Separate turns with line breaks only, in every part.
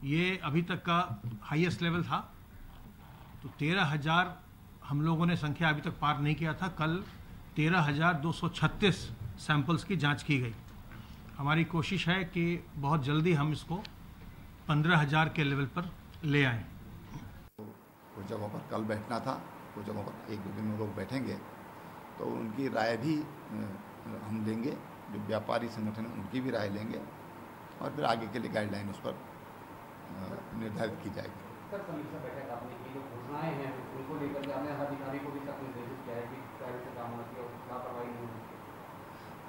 ये अभी तक का हाईएस्ट लेवल था। तो 13,000 हम लोगों ने संख्या अभी तक पार नहीं किया था। कल 13,236 सैंपल्स की जांच की गई। हमारी कोशिश है कि बहुत जल्दी हम इसको 15,000 के लेवल पर ले आएं।
कुछ जगहों पर कल बैठना था, कुछ जगहों पर एक दो दिन में लोग बैठेंगे, तो उनकी राय भी हम लेंगे। जो व्यापारी संगठन उनकी भी राय लेंगे और फिर आगे के लिए गाइडलाइन उस पर निर्धारित की जाएगी।
सर, समीक्षा बैठक आपने की, जो घोषणाएं हैं उनको लेकर के आपने अधिकारी को भी तक निर्देशित किया है कि प्राइवेट से काम होती है और लापरवाही नहीं होती।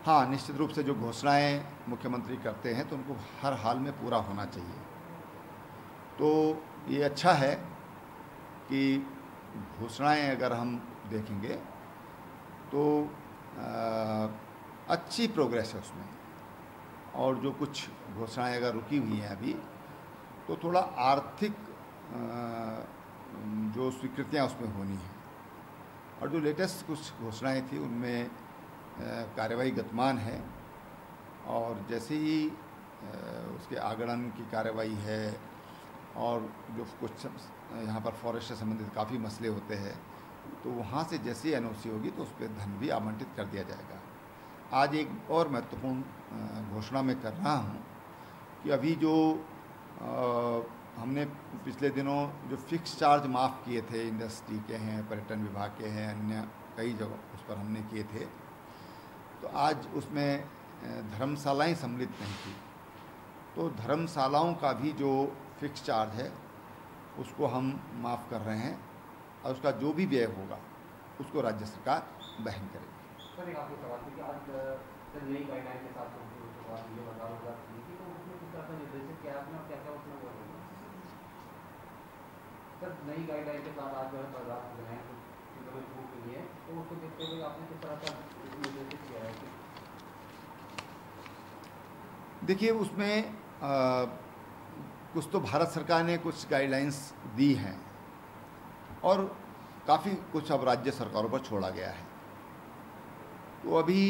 हाँ, निश्चित रूप से जो घोषणाएं मुख्यमंत्री करते हैं तो उनको हर हाल में पूरा होना चाहिए। तो ये अच्छा है कि घोषणाएं अगर हम देखेंगे तो अच्छी प्रोग्रेस है उसमें, और जो कुछ घोषणाएं अगर रुकी हुई हैं अभी, तो थोड़ा आर्थिक जो स्वीकृतियां उसमें होनी है। और जो लेटेस्ट कुछ घोषणाएं थी उनमें कार्रवाई गतिमान है, और जैसे ही उसके आगणन की कार्रवाई है और जो कुछ यहाँ पर फॉरेस्ट से संबंधित काफ़ी मसले होते हैं, तो वहाँ से जैसे ही एनओसी होगी तो उस पर धन भी आवंटित कर दिया जाएगा। आज एक और महत्वपूर्ण घोषणा मैं कर रहा हूँ कि अभी जो हमने पिछले दिनों जो फिक्स चार्ज माफ़ किए थे, इंडस्ट्री के हैं, पर्यटन विभाग के हैं, अन्य कई जगह उस पर हमने किए थे, तो आज उसमें धर्मशालाएं सम्मिलित नहीं थी। तो धर्मशालाओं का भी जो फिक्स चार्ज है उसको हम माफ़ कर रहे हैं, और उसका जो भी व्यय होगा उसको राज्य सरकार वहन करेगी।
सर, एक आपको सवाल कि आज नई गाइडलाइन के साथ ये बता रहा तो उसमें किस तरह से निर्देशित किया आपने और क्या क्या उसमें हुआ होगा? सर, नई गाइडलाइन के साथ आज जो है बर्दाश्त जो है छूट हुई है, तो उसको देखते हुए आपने किस तरह का निर्देशित किया है?
देखिए, उसमें कुछ तो भारत सरकार ने कुछ गाइडलाइंस दी हैं और काफ़ी कुछ अब राज्य सरकारों पर छोड़ा गया है। तो अभी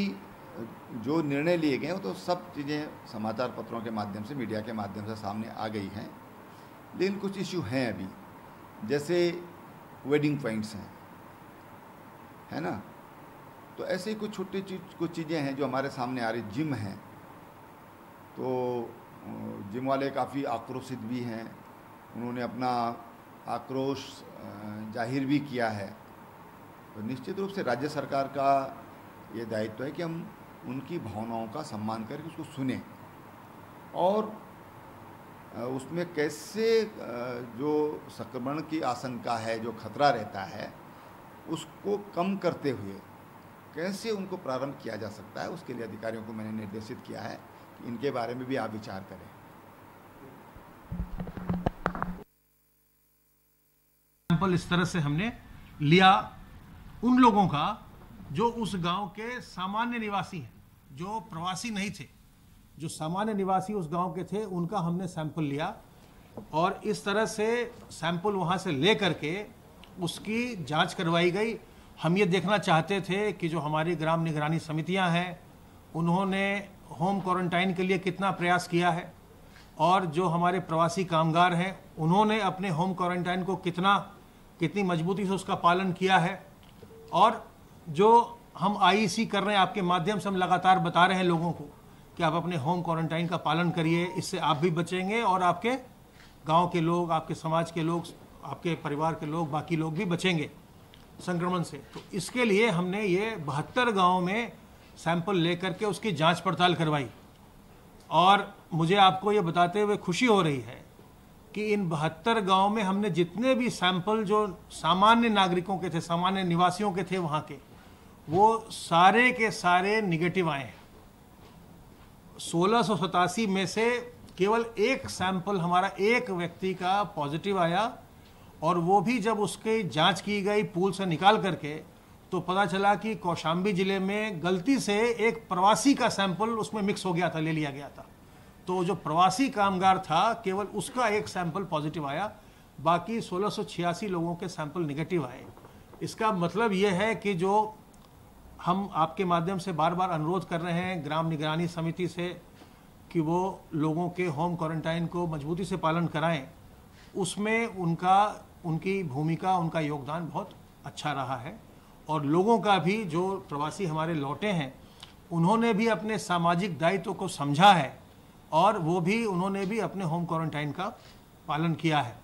जो निर्णय लिए गए हैं तो सब चीज़ें समाचार पत्रों के माध्यम से, मीडिया के माध्यम से सामने आ गई हैं, लेकिन कुछ इशू हैं अभी, जैसे वेडिंग पॉइंट्स हैं, है ना। तो ऐसे ही कुछ कुछ चीज़ें हैं जो हमारे सामने आ रही। जिम हैं, तो जिम वाले काफ़ी आक्रोशित भी हैं, उन्होंने अपना आक्रोश जाहिर भी किया है। तो निश्चित रूप से राज्य सरकार का ये दायित्व है कि हम उनकी भावनाओं का सम्मान करके उसको सुने, और उसमें कैसे जो संक्रमण की आशंका है, जो खतरा रहता है, उसको कम करते हुए कैसे उनको प्रारंभ किया जा सकता है, उसके लिए अधिकारियों को मैंने निर्देशित किया है कि इनके बारे में भी आप विचार करें।
सैंपल इस तरह से हमने लिया उन लोगों का जो उस गांव के सामान्य निवासी हैं, जो प्रवासी नहीं थे, जो सामान्य निवासी उस गांव के थे, उनका हमने सैंपल लिया, और इस तरह से सैंपल वहां से ले करके उसकी जांच करवाई गई। हम ये देखना चाहते थे कि जो हमारी ग्राम निगरानी समितियां हैं उन्होंने होम क्वारंटाइन के लिए कितना प्रयास किया है, और जो हमारे प्रवासी कामगार हैं उन्होंने अपने होम क्वारंटाइन को कितनी मजबूती से उसका पालन किया है। और जो हम आईईसी कर रहे हैं, आपके माध्यम से हम लगातार बता रहे हैं लोगों को कि आप अपने होम क्वारंटाइन का पालन करिए, इससे आप भी बचेंगे और आपके गांव के लोग, आपके समाज के लोग, आपके परिवार के लोग, बाकी लोग भी बचेंगे संक्रमण से। तो इसके लिए हमने ये 72 गाँव में सैंपल लेकर के उसकी जांच पड़ताल करवाई, और मुझे आपको ये बताते हुए खुशी हो रही है कि इन 72 गांव में हमने जितने भी सैंपल जो सामान्य नागरिकों के थे, सामान्य निवासियों के थे वहां के, वो सारे के सारे निगेटिव आए हैं। 1687 में से केवल एक सैंपल हमारा एक व्यक्ति का पॉजिटिव आया, और वो भी जब उसकी जांच की गई पूल से निकाल करके, तो पता चला कि कौशाम्बी जिले में गलती से एक प्रवासी का सैंपल उसमें मिक्स हो गया था, ले लिया गया था। तो जो प्रवासी कामगार था केवल उसका एक सैंपल पॉजिटिव आया, बाकी 1686 लोगों के सैंपल निगेटिव आए। इसका मतलब यह है कि जो हम आपके माध्यम से बार बार अनुरोध कर रहे हैं ग्राम निगरानी समिति से कि वो लोगों के होम क्वारंटाइन को मजबूती से पालन कराएं, उसमें उनकी भूमिका, उनका योगदान बहुत अच्छा रहा है। और लोगों का भी, जो प्रवासी हमारे लौटे हैं, उन्होंने भी अपने सामाजिक दायित्व को समझा है और उन्होंने भी अपने होम क्वारंटाइन का पालन किया है।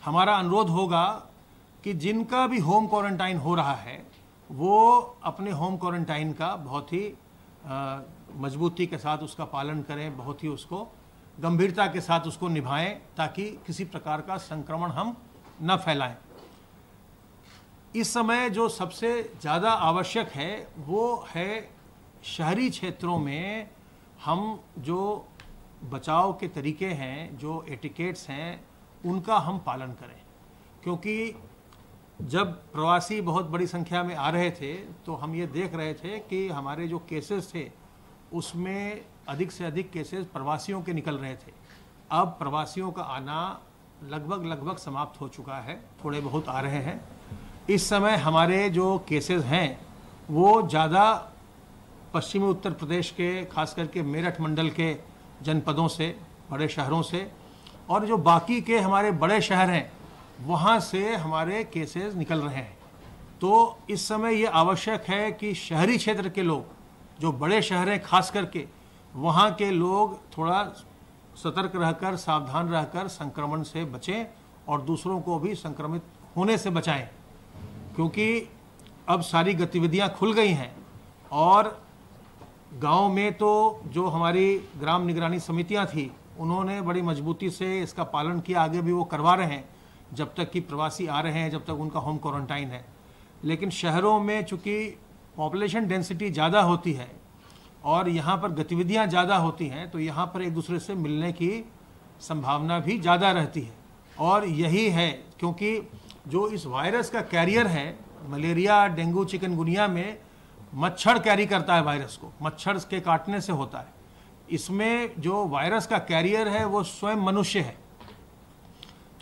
हमारा अनुरोध होगा कि जिनका भी होम क्वारंटाइन हो रहा है वो अपने होम क्वारंटाइन का बहुत ही मजबूती के साथ उसका पालन करें, बहुत ही उसको गंभीरता के साथ उसको निभाएं, ताकि किसी प्रकार का संक्रमण हम न फैलाएं। इस समय जो सबसे ज़्यादा आवश्यक है वो है शहरी क्षेत्रों में हम जो बचाव के तरीके हैं, जो एटिकेट्स हैं, उनका हम पालन करें। क्योंकि जब प्रवासी बहुत बड़ी संख्या में आ रहे थे तो हम ये देख रहे थे कि हमारे जो केसेस थे उसमें अधिक से अधिक केसेस प्रवासियों के निकल रहे थे। अब प्रवासियों का आना लगभग समाप्त हो चुका है, थोड़े बहुत आ रहे हैं। इस समय हमारे जो केसेस हैं वो ज़्यादा पश्चिमी उत्तर प्रदेश के, खास करके मेरठ मंडल के जनपदों से, बड़े शहरों से, और जो बाकी के हमारे बड़े शहर हैं वहाँ से हमारे केसेस निकल रहे हैं। तो इस समय ये आवश्यक है कि शहरी क्षेत्र के लोग, जो बड़े शहर हैं खास करके, वहाँ के लोग थोड़ा सतर्क रहकर, सावधान रहकर संक्रमण से बचें और दूसरों को भी संक्रमित होने से बचाएं। क्योंकि अब सारी गतिविधियां खुल गई हैं और गांव में तो जो हमारी ग्राम निगरानी समितियां थी उन्होंने बड़ी मजबूती से इसका पालन किया, आगे भी वो करवा रहे हैं जब तक कि प्रवासी आ रहे हैं, जब तक उनका होम क्वारंटाइन है। लेकिन शहरों में चूँकि पॉपुलेशन डेंसिटी ज़्यादा होती है और यहाँ पर गतिविधियाँ ज़्यादा होती हैं, तो यहाँ पर एक दूसरे से मिलने की संभावना भी ज़्यादा रहती है। और यही है क्योंकि जो इस वायरस का कैरियर है, मलेरिया, डेंगू, चिकनगुनिया में मच्छर कैरी करता है वायरस को, मच्छर के काटने से होता है। इसमें जो वायरस का कैरियर है वो स्वयं मनुष्य है,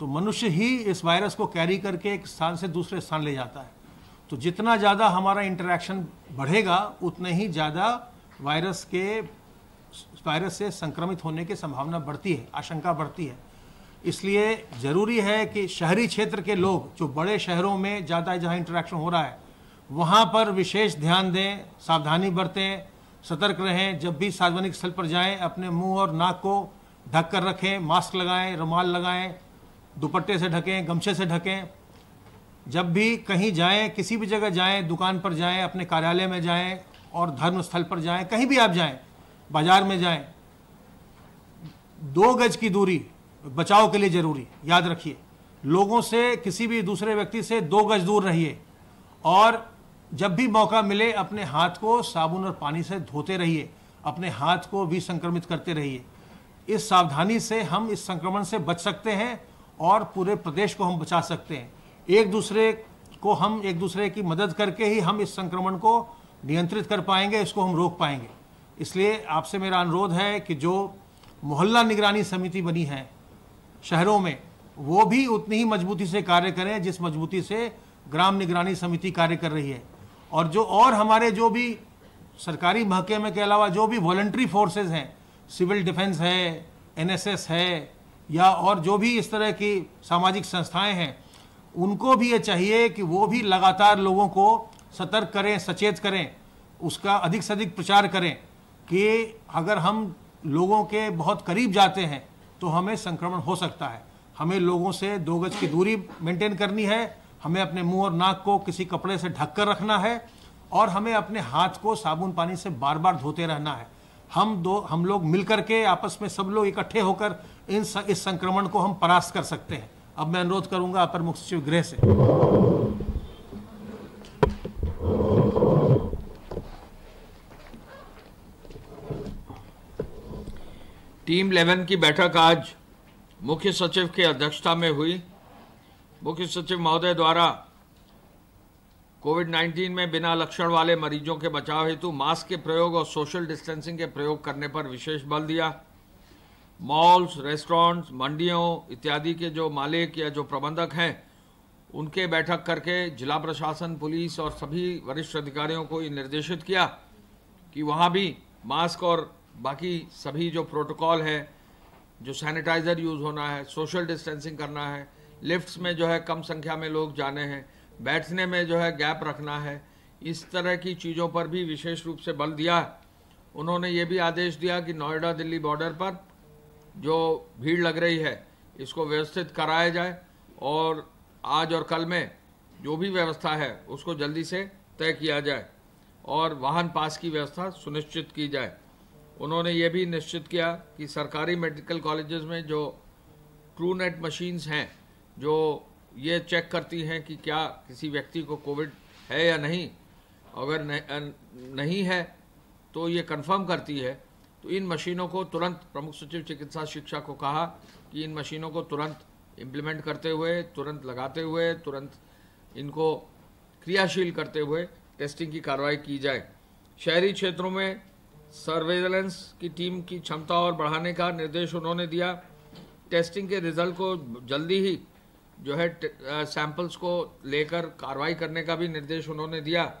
तो मनुष्य ही इस वायरस को कैरी करके एक स्थान से दूसरे स्थान ले जाता है। तो जितना ज़्यादा हमारा इंटरेक्शन बढ़ेगा उतने ही ज़्यादा वायरस से संक्रमित होने की संभावना बढ़ती है, आशंका बढ़ती है। इसलिए ज़रूरी है कि शहरी क्षेत्र के लोग, जो बड़े शहरों में ज़्यादा जहाँ इंटरेक्शन हो रहा है, वहाँ पर विशेष ध्यान दें, सावधानी बरतें, सतर्क रहें। जब भी सार्वजनिक स्थल पर जाएं अपने मुंह और नाक को ढक कर रखें, मास्क लगाएं, रुमाल लगाएं, दुपट्टे से ढकें, गमछे से ढकें। जब भी कहीं जाएं, किसी भी जगह जाएं, दुकान पर जाएं, अपने कार्यालय में जाएं और धर्म स्थल पर जाएं, कहीं भी आप जाएं, बाजार में जाएं, 2 गज की दूरी बचाव के लिए जरूरी, याद रखिए। लोगों से, किसी भी दूसरे व्यक्ति से 2 गज दूर रहिए और जब भी मौका मिले अपने हाथ को साबुन और पानी से धोते रहिए, अपने हाथ को भी संक्रमित करते रहिए। इस सावधानी से हम इस संक्रमण से बच सकते हैं और पूरे प्रदेश को हम बचा सकते हैं। एक दूसरे की मदद करके ही हम इस संक्रमण को नियंत्रित कर पाएंगे, इसको हम रोक पाएंगे। इसलिए आपसे मेरा अनुरोध है कि जो मोहल्ला निगरानी समिति बनी है शहरों में, वो भी उतनी ही मजबूती से कार्य करें जिस मजबूती से ग्राम निगरानी समिति कार्य कर रही है। और हमारे जो भी सरकारी महकमे के अलावा जो भी वॉलंटरी फोर्सेस हैं, सिविल डिफेंस है, NSS है, या और जो भी इस तरह की सामाजिक संस्थाएं हैं, उनको भी ये चाहिए कि वो भी लगातार लोगों को सतर्क करें, सचेत करें, उसका अधिक से अधिक प्रचार करें कि अगर हम लोगों के बहुत करीब जाते हैं तो हमें संक्रमण हो सकता है। हमें लोगों से 2 गज की दूरी मेंटेन करनी है, हमें अपने मुंह और नाक को किसी कपड़े से ढक कर रखना है और हमें अपने हाथ को साबुन पानी से बार बार धोते रहना है। हम लोग मिलकर के, आपस में सब लोग इकट्ठे होकर इस संक्रमण को हम परास्त कर सकते हैं। अब मैं अनुरोध करूंगा अपर मुख्य सचिव गृह से।
टीम 11 की बैठक आज मुख्य सचिव की अध्यक्षता में हुई। मुख्य सचिव महोदय द्वारा कोविड-19 में बिना लक्षण वाले मरीजों के बचाव हेतु मास्क के प्रयोग और सोशल डिस्टेंसिंग के प्रयोग करने पर विशेष बल दिया। मॉल्स, रेस्टोरेंट्स, मंडियों इत्यादि के जो मालिक या जो प्रबंधक हैं उनके बैठक करके जिला प्रशासन, पुलिस और सभी वरिष्ठ अधिकारियों को ये निर्देशित किया कि वहाँ भी मास्क और बाकी सभी जो प्रोटोकॉल है, जो सैनिटाइज़र यूज़ होना है, सोशल डिस्टेंसिंग करना है, लिफ्ट्स में जो है कम संख्या में लोग जाने हैं, बैठने में जो है गैप रखना है, इस तरह की चीज़ों पर भी विशेष रूप से बल दिया है। उन्होंने ये भी आदेश दिया कि नोएडा दिल्ली बॉर्डर पर जो भीड़ लग रही है इसको व्यवस्थित कराया जाए और आज और कल में जो भी व्यवस्था है उसको जल्दी से तय किया जाए और वाहन पास की व्यवस्था सुनिश्चित की जाए। उन्होंने ये भी निश्चित किया कि सरकारी मेडिकल कॉलेजेस में जो ट्रूनेट मशीन्स हैं जो ये चेक करती हैं कि क्या किसी व्यक्ति को कोविड है या नहीं, अगर नहीं है तो ये कंफर्म करती है, तो इन मशीनों को तुरंत प्रमुख सचिव चिकित्सा शिक्षा को कहा कि इन मशीनों को तुरंत इम्प्लीमेंट करते हुए, तुरंत लगाते हुए, तुरंत इनको क्रियाशील करते हुए टेस्टिंग की कार्रवाई की जाए। शहरी क्षेत्रों में सर्वेलेंस की टीम की क्षमता और बढ़ाने का निर्देश उन्होंने दिया। टेस्टिंग के रिजल्ट को जल्दी ही जो है सैंपल्स को लेकर कार्रवाई करने का भी निर्देश उन्होंने दिया।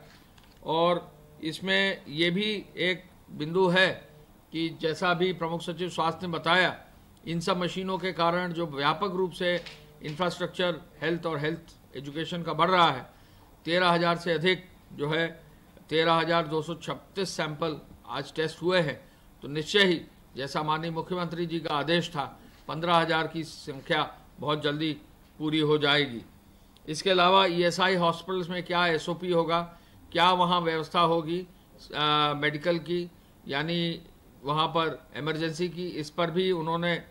और इसमें ये भी एक बिंदु है कि जैसा भी प्रमुख सचिव स्वास्थ्य ने बताया, इन सब मशीनों के कारण जो व्यापक रूप से इंफ्रास्ट्रक्चर हेल्थ और हेल्थ एजुकेशन का बढ़ रहा है, 13,000 से अधिक जो है 13,236 सैंपल आज टेस्ट हुए हैं, तो निश्चय ही जैसा माननीय मुख्यमंत्री जी का आदेश था 15,000 की संख्या बहुत जल्दी पूरी हो जाएगी। इसके अलावा ईएसआई हॉस्पिटल्स में क्या एसओपी होगा, क्या वहाँ व्यवस्था होगी मेडिकल की, यानी वहाँ पर इमरजेंसी की, इस पर भी उन्होंने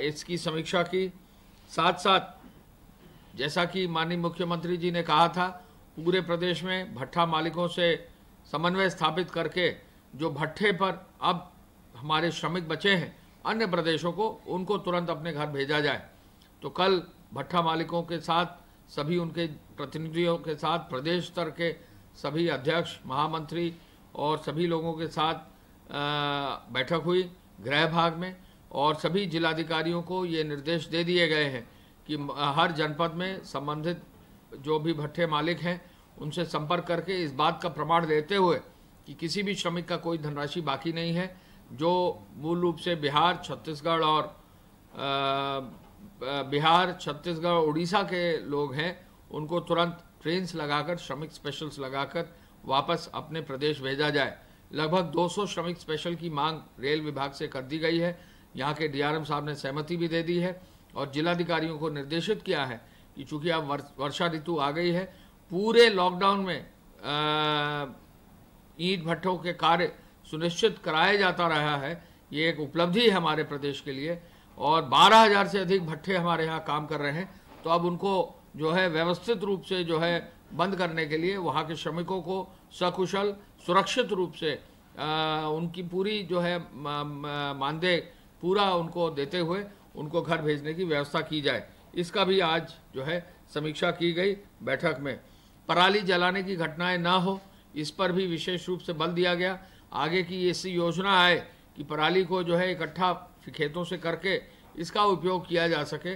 इसकी समीक्षा की। साथ साथ जैसा कि माननीय मुख्यमंत्री जी ने कहा था, पूरे प्रदेश में भट्ठा मालिकों से समन्वय स्थापित करके जो भट्ठे पर अब हमारे श्रमिक बचे हैं अन्य प्रदेशों को, उनको तुरंत अपने घर भेजा जाए। तो कल भट्ठा मालिकों के साथ, सभी उनके प्रतिनिधियों के साथ, प्रदेश स्तर के सभी अध्यक्ष, महामंत्री और सभी लोगों के साथ बैठक हुई गृह भाग में, और सभी जिलाधिकारियों को ये निर्देश दे दिए गए हैं कि हर जनपद में संबंधित जो भी भट्ठे मालिक हैं उनसे संपर्क करके इस बात का प्रमाण देते हुए कि किसी भी श्रमिक का कोई धनराशि बाकी नहीं है, जो मूल रूप से बिहार, छत्तीसगढ़ और उड़ीसा के लोग हैं, उनको तुरंत ट्रेन्स लगाकर, श्रमिक स्पेशल्स लगाकर वापस अपने प्रदेश भेजा जाए। लगभग 200 श्रमिक स्पेशल की मांग रेल विभाग से कर दी गई है। यहाँ के डीआरएम साहब ने सहमति भी दे दी है और जिलाधिकारियों को निर्देशित किया है कि चूंकि अब वर्षा ऋतु आ गई है, पूरे लॉकडाउन में ईंट भट्ठों के कार्य सुनिश्चित कराया जाता रहा है। ये एक उपलब्धि है हमारे प्रदेश के लिए, और 12,000 से अधिक भट्ठे हमारे यहाँ काम कर रहे हैं। तो अब उनको जो है व्यवस्थित रूप से जो है बंद करने के लिए वहाँ के श्रमिकों को सकुशल, सुरक्षित रूप से उनकी पूरी जो है मानदेय पूरा उनको देते हुए उनको घर भेजने की व्यवस्था की जाए। इसका भी आज जो है समीक्षा की गई बैठक में। पराली जलाने की घटनाएं ना हो, इस पर भी विशेष रूप से बल दिया गया। आगे की ऐसी योजना आए कि पराली को जो है इकट्ठा खेतों से करके इसका उपयोग किया जा सके,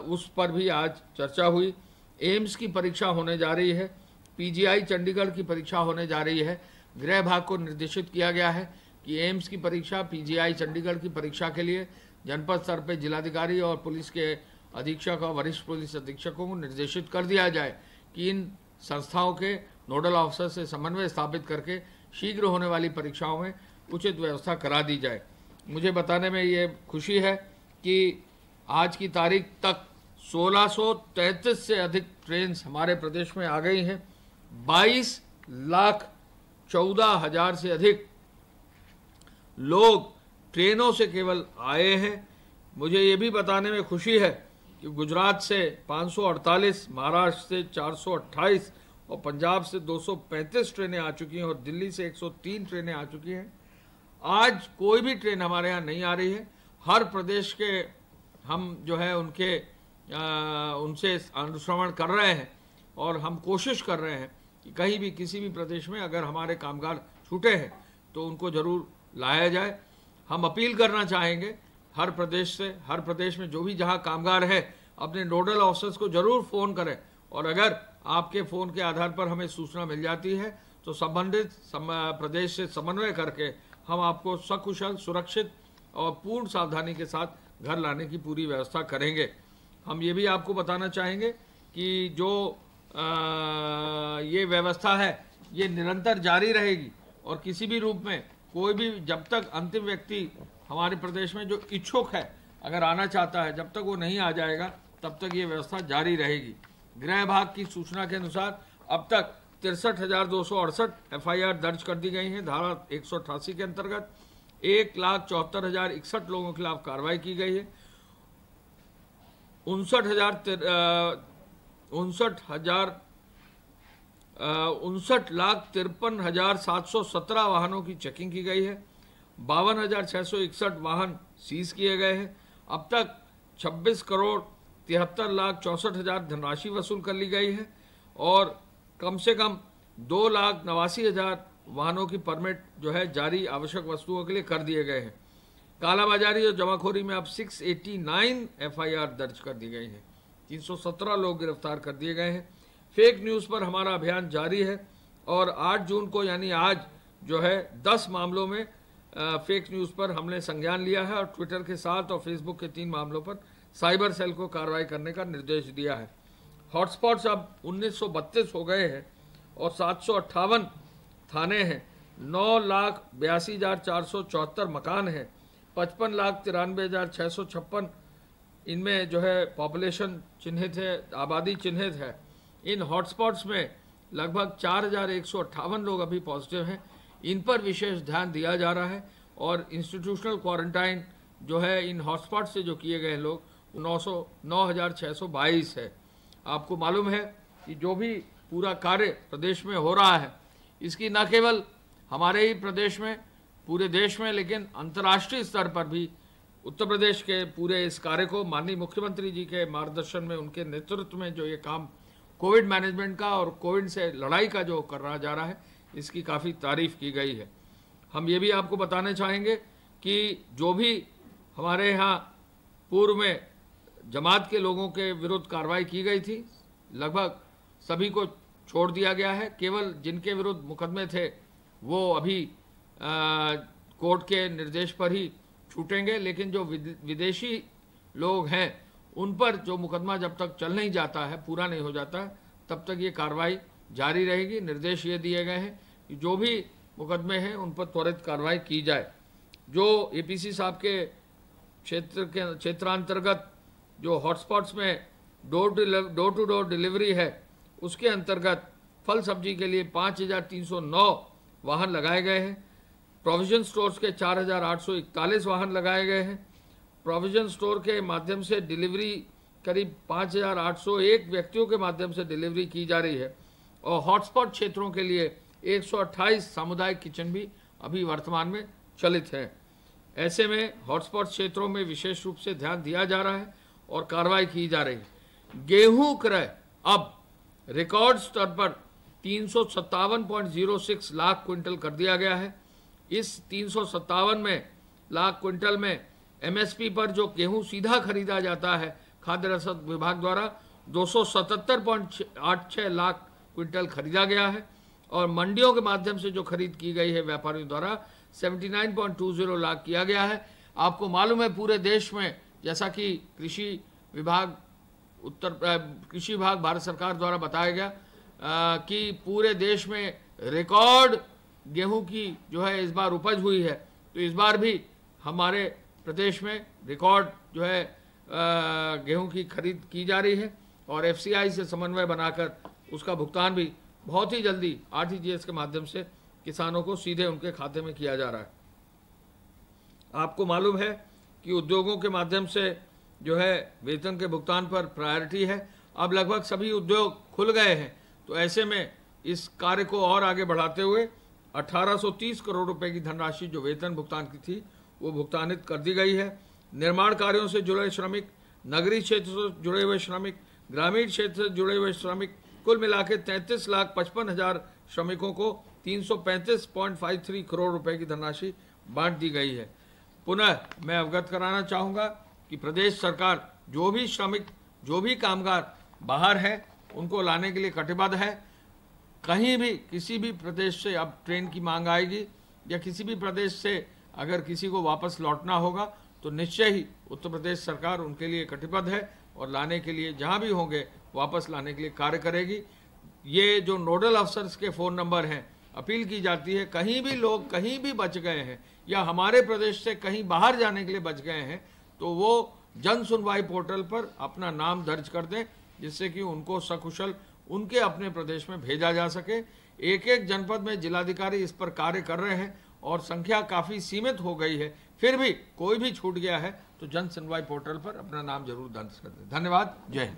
उस पर भी आज चर्चा हुई। एम्स की परीक्षा होने जा रही है, पीजीआई चंडीगढ़ की परीक्षा होने जा रही है। गृह भाग को निर्देशित किया गया है कि एम्स की परीक्षा, पीजीआई चंडीगढ़ की परीक्षा के लिए जनपद स्तर पर जिलाधिकारी और पुलिस के अधीक्षक और वरिष्ठ पुलिस अधीक्षकों को निर्देशित कर दिया जाए कि इन संस्थाओं के नोडल ऑफिसर से समन्वय स्थापित करके शीघ्र होने वाली परीक्षाओं में उचित व्यवस्था करा दी जाए। मुझे बताने में ये खुशी है कि आज की तारीख तक 1633 से अधिक ट्रेन हमारे प्रदेश में आ गई हैं। 22,14,000 से अधिक लोग ट्रेनों से केवल आए हैं। मुझे ये भी बताने में खुशी है कि गुजरात से 548, महाराष्ट्र से 428 और पंजाब से 235 ट्रेनें आ चुकी हैं और दिल्ली से 103 ट्रेनें आ चुकी हैं। आज कोई भी ट्रेन हमारे यहाँ नहीं आ रही है। हर प्रदेश के हम जो है उनसे अनुश्रवण कर रहे हैं और हम कोशिश कर रहे हैं कि कहीं भी किसी भी प्रदेश में अगर हमारे कामगार छूटे हैं तो उनको जरूर लाया जाए। हम अपील करना चाहेंगे हर प्रदेश से, हर प्रदेश में जो भी जहां कामगार है अपने नोडल ऑफिसर्स को जरूर फ़ोन करें, और अगर आपके फ़ोन के आधार पर हमें सूचना मिल जाती है तो संबंधित प्रदेश से समन्वय करके हम आपको सकुशल, सुरक्षित और पूर्ण सावधानी के साथ घर लाने की पूरी व्यवस्था करेंगे। हम ये भी आपको बताना चाहेंगे कि जो ये व्यवस्था है ये निरंतर जारी रहेगी और किसी भी रूप में कोई भी, जब तक अंतिम व्यक्ति हमारे प्रदेश में जो इच्छुक है अगर आना चाहता है, जब तक वो नहीं आ जाएगा तब तक ये व्यवस्था जारी रहेगी। गृह विभाग की सूचना के अनुसार अब तक 63,268 FIR दर्ज कर दी गई हैं धारा 188 के अंतर्गत। 1,74,061 लोगों के खिलाफ कार्रवाई की गई है। 59,53,717 वाहनों की चेकिंग की गई है। 52,661 वाहन सीज किए गए हैं। अब तक 26,73,64,000 धनराशि वसूल कर ली गई है और कम से कम 2,89,000 वाहनों की परमिट जो है जारी आवश्यक वस्तुओं के लिए कर दिए गए हैं। कालाबाजारी और जमाखोरी में अब 689 FIR दर्ज कर दी गई है। 317 लोग गिरफ्तार कर दिए गए हैं। फेक न्यूज़ पर हमारा अभियान जारी है और 8 जून को यानी आज जो है 10 मामलों में फेक न्यूज़ पर हमने संज्ञान लिया है और ट्विटर के 7 और फेसबुक के 3 मामलों पर साइबर सेल को कार्रवाई करने का निर्देश दिया है। हॉटस्पॉट्स अब 1932 हो गए हैं और 758 थाने हैं। 9,82,474 मकान हैं। 55,93,656 इनमें जो है पॉपुलेशन चिन्हित है, आबादी चिन्हित है। इन हॉटस्पॉट्स में लगभग 4,158 लोग अभी पॉजिटिव हैं। इन पर विशेष ध्यान दिया जा रहा है और इंस्टीट्यूशनल क्वारंटाइन जो है इन हॉटस्पॉट से जो किए गए लोग 9,622 है। आपको मालूम है कि जो भी पूरा कार्य प्रदेश में हो रहा है इसकी न केवल हमारे ही प्रदेश में, पूरे देश में, लेकिन अंतर्राष्ट्रीय स्तर पर भी उत्तर प्रदेश के पूरे इस कार्य को माननीय मुख्यमंत्री जी के मार्गदर्शन में, उनके नेतृत्व में जो ये काम कोविड मैनेजमेंट का और कोविड से लड़ाई का जो करा जा रहा है इसकी काफ़ी तारीफ की गई है। हम ये भी आपको बताना चाहेंगे कि जो भी हमारे यहाँ पूर्व में जमात के लोगों के विरुद्ध कार्रवाई की गई थी लगभग सभी को छोड़ दिया गया है। केवल जिनके विरुद्ध मुकदमे थे वो अभी कोर्ट के निर्देश पर ही छूटेंगे, लेकिन जो विदेशी लोग हैं उन पर जो मुकदमा जब तक चल नहीं जाता है, पूरा नहीं हो जाता है, तब तक ये कार्रवाई जारी रहेगी। निर्देश ये दिए गए हैं कि जो भी मुकदमे हैं उन पर त्वरित कार्रवाई की जाए। जो APC साहब के क्षेत्रांतर्गत जो हॉटस्पॉट्स में डोर टू डोर डिलीवरी है उसके अंतर्गत फल सब्जी के लिए 5,309 वाहन लगाए गए हैं। प्रोविजन स्टोर्स के 4,841 वाहन लगाए गए हैं। प्रोविजन स्टोर के माध्यम से डिलीवरी करीब 5,801 व्यक्तियों के माध्यम से डिलीवरी की जा रही है और हॉटस्पॉट क्षेत्रों के लिए 128 सामुदायिक किचन भी अभी वर्तमान में चलित हैं। ऐसे में हॉटस्पॉट क्षेत्रों में विशेष रूप से ध्यान दिया जा रहा है और कार्रवाई की जा रही है। गेहूं क्रय अब रिकॉर्ड स्तर पर 357.06 लाख क्विंटल कर दिया गया है। इस 357 में लाख क्विंटल में MSP पर जो गेहूं सीधा खरीदा जाता है खाद्य रसद विभाग द्वारा 277.86 लाख क्विंटल खरीदा गया है और मंडियों के माध्यम से जो खरीद की गई है व्यापारियों द्वारा 79.20 लाख किया गया है। आपको मालूम है पूरे देश में, जैसा कि कृषि विभाग भारत सरकार द्वारा बताया गया कि पूरे देश में रिकॉर्ड गेहूं की जो है इस बार उपज हुई है, तो इस बार भी हमारे प्रदेश में रिकॉर्ड जो है गेहूं की खरीद की जा रही है और FCI से समन्वय बनाकर उसका भुगतान भी बहुत ही जल्दी RTGS के माध्यम से किसानों को सीधे उनके खाते में किया जा रहा है। आपको मालूम है कि उद्योगों के माध्यम से जो है वेतन के भुगतान पर प्रायोरिटी है। अब लगभग सभी उद्योग खुल गए हैं, तो ऐसे में इस कार्य को और आगे बढ़ाते हुए 1830 करोड़ रुपए की धनराशि जो वेतन भुगतान की थी वो भुगतानित कर दी गई है। निर्माण कार्यों से जुड़े श्रमिक, नगरीय क्षेत्र से जुड़े हुए श्रमिक, ग्रामीण क्षेत्र से जुड़े हुए श्रमिक, कुल मिला के 33,55,000 श्रमिकों को 335.53 करोड़ रुपए की धनराशि बांट दी गई है। पुनः मैं अवगत कराना चाहूँगा कि प्रदेश सरकार जो भी श्रमिक, जो भी कामगार बाहर है उनको लाने के लिए कटिबद्ध है। कहीं भी किसी भी प्रदेश से अब ट्रेन की मांग आएगी या किसी भी प्रदेश से अगर किसी को वापस लौटना होगा तो निश्चय ही उत्तर प्रदेश सरकार उनके लिए कटिबद्ध है और लाने के लिए जहां भी होंगे वापस लाने के लिए कार्य करेगी। ये जो नोडल अफसर्स के फ़ोन नंबर हैं, अपील की जाती है कहीं भी लोग कहीं भी बच गए हैं या हमारे प्रदेश से कहीं बाहर जाने के लिए बच गए हैं तो वो जन सुनवाई पोर्टल पर अपना नाम दर्ज कर दें, जिससे कि उनको सकुशल उनके अपने प्रदेश में भेजा जा सके। एक एक जनपद में जिलाधिकारी इस पर कार्य कर रहे हैं और संख्या काफ़ी सीमित हो गई है। फिर भी कोई भी छूट गया है तो जन सुनवाई पोर्टल पर अपना नाम जरूर दर्ज कर दें। धन्यवाद। जय हिंद।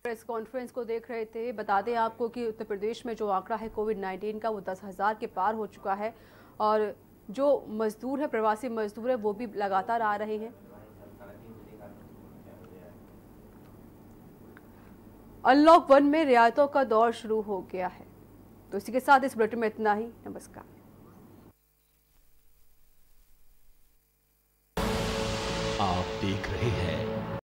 प्रेस कॉन्फ्रेंस को देख रहे थे। बता दें आपको कि उत्तर प्रदेश में जो आंकड़ा है कोविड-19 का वो 10,000 के पार हो चुका है और जो मजदूर है, प्रवासी मजदूर है, वो भी लगातार आ रहे हैं। अनलॉक 1 में रियायतों का दौर शुरू हो गया है। तो इसी के साथ इस बुलेटिन में इतना ही। नमस्कार।
आप देख रहे हैं